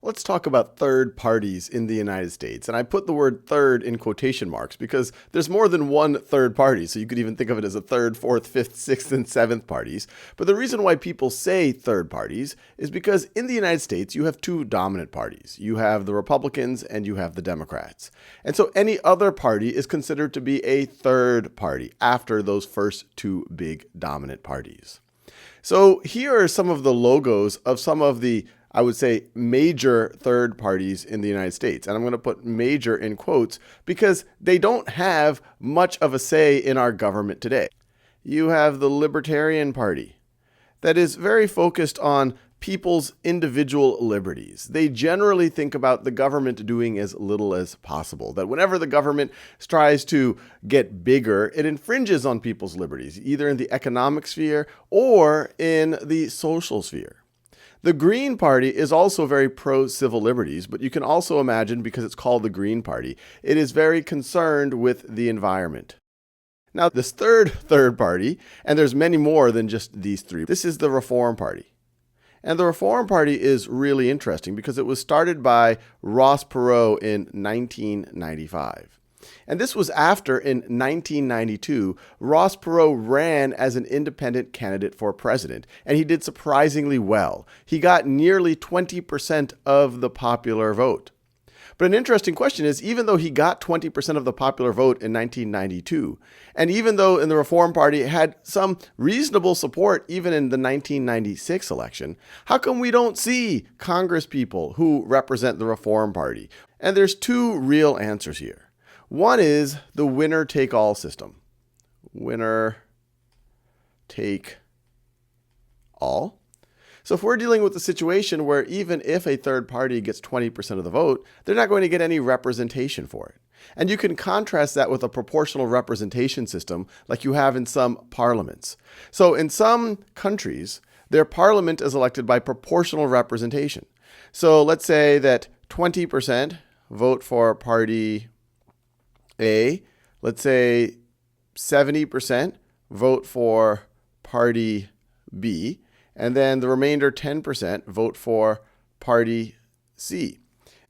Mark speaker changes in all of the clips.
Speaker 1: Let's talk about third parties in the United States. And I put the word third in quotation marks because there's more than one third party. So you could even think of it as a third, fourth, fifth, sixth, and seventh parties. But the reason why people say third parties is because in the United States, you have two dominant parties. You have the Republicans and you have the Democrats. And so any other party is considered to be a third party after those first two big dominant parties. So here are some of the logos of some of the, I would say, major third parties in the United States. And I'm going to put major in quotes because they don't have much of a say in our government today. You have the Libertarian Party that is very focused on people's individual liberties. They generally think about the government doing as little as possible, that whenever the government tries to get bigger, it infringes on people's liberties, either in the economic sphere or in the social sphere. The Green Party is also very pro-civil liberties, but you can also imagine, because it's called the Green Party, it is very concerned with the environment. Now, this third party, and there's many more than just these three, this is the Reform Party. And the Reform Party is really interesting because it was started by Ross Perot in 1995. And this was after, in 1992, Ross Perot ran as an independent candidate for president, and he did surprisingly well. He got nearly 20% of the popular vote. But an interesting question is, even though he got 20% of the popular vote in 1992, and even though in the Reform Party it had some reasonable support even in the 1996 election, how come we don't see congresspeople who represent the Reform Party? And there's two real answers here. One is the winner-take-all system. Winner take all. So if we're dealing with a situation where even if a third party gets 20% of the vote, they're not going to get any representation for it. And you can contrast that with a proportional representation system like you have in some parliaments. So in some countries, their parliament is elected by proportional representation. So let's say that 20% vote for party A. Let's say 70% vote for party B. And then the remainder 10% vote for Party C.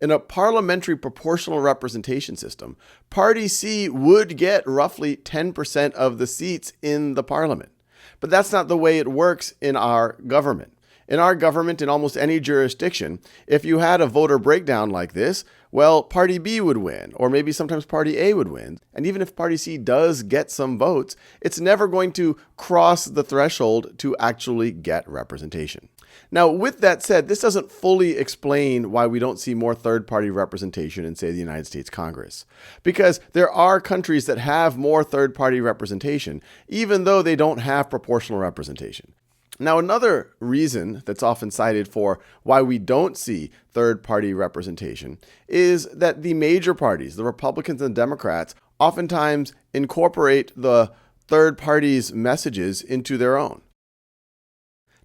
Speaker 1: In a parliamentary proportional representation system, Party C would get roughly 10% of the seats in the parliament. But that's not the way it works in our government. In our government, in almost any jurisdiction, if you had a voter breakdown like this, well, Party B would win, or maybe sometimes Party A would win. And even if Party C does get some votes, it's never going to cross the threshold to actually get representation. Now, with that said, this doesn't fully explain why we don't see more third-party representation in, say, the United States Congress. Because there are countries that have more third-party representation, even though they don't have proportional representation. Now, another reason that's often cited for why we don't see third-party representation is that the major parties, the Republicans and Democrats, oftentimes incorporate the third party's messages into their own.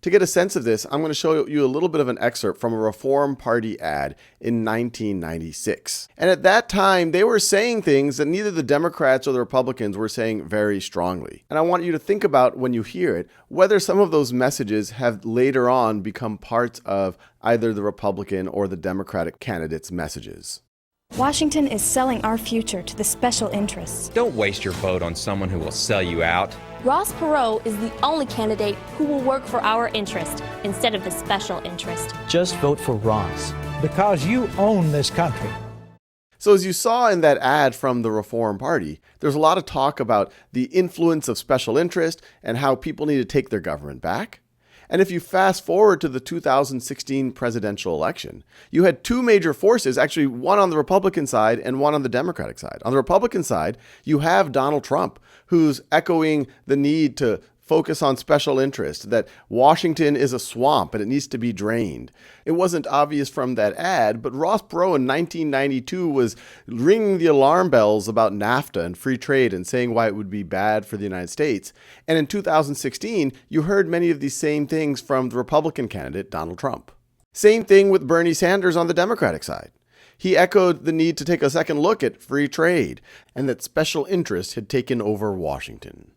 Speaker 1: To get a sense of this, I'm going to show you a little bit of an excerpt from a Reform Party ad in 1996. And at that time, they were saying things that neither the Democrats or the Republicans were saying very strongly. And I want you to think about, when you hear it, whether some of those messages have later on become parts of either the Republican or the Democratic candidates' messages.
Speaker 2: Washington is selling our future to the special interests.
Speaker 3: Don't waste your vote on someone who will sell you out.
Speaker 4: Ross Perot is the only candidate who will work for our interest instead of the special interest.
Speaker 5: Just vote for Ross.
Speaker 6: Because you own this country.
Speaker 1: So as you saw in that ad from the Reform Party, there's a lot of talk about the influence of special interest and how people need to take their government back. And if you fast forward to the 2016 presidential election, you had two major forces, actually one on the Republican side and one on the Democratic side. On the Republican side, you have Donald Trump, who's echoing the need to focus on special interest, that Washington is a swamp and it needs to be drained. It wasn't obvious from that ad, but Ross Perot in 1992 was ringing the alarm bells about NAFTA and free trade and saying why it would be bad for the United States. And in 2016, you heard many of these same things from the Republican candidate, Donald Trump. Same thing with Bernie Sanders on the Democratic side. He echoed the need to take a second look at free trade and that special interests had taken over Washington.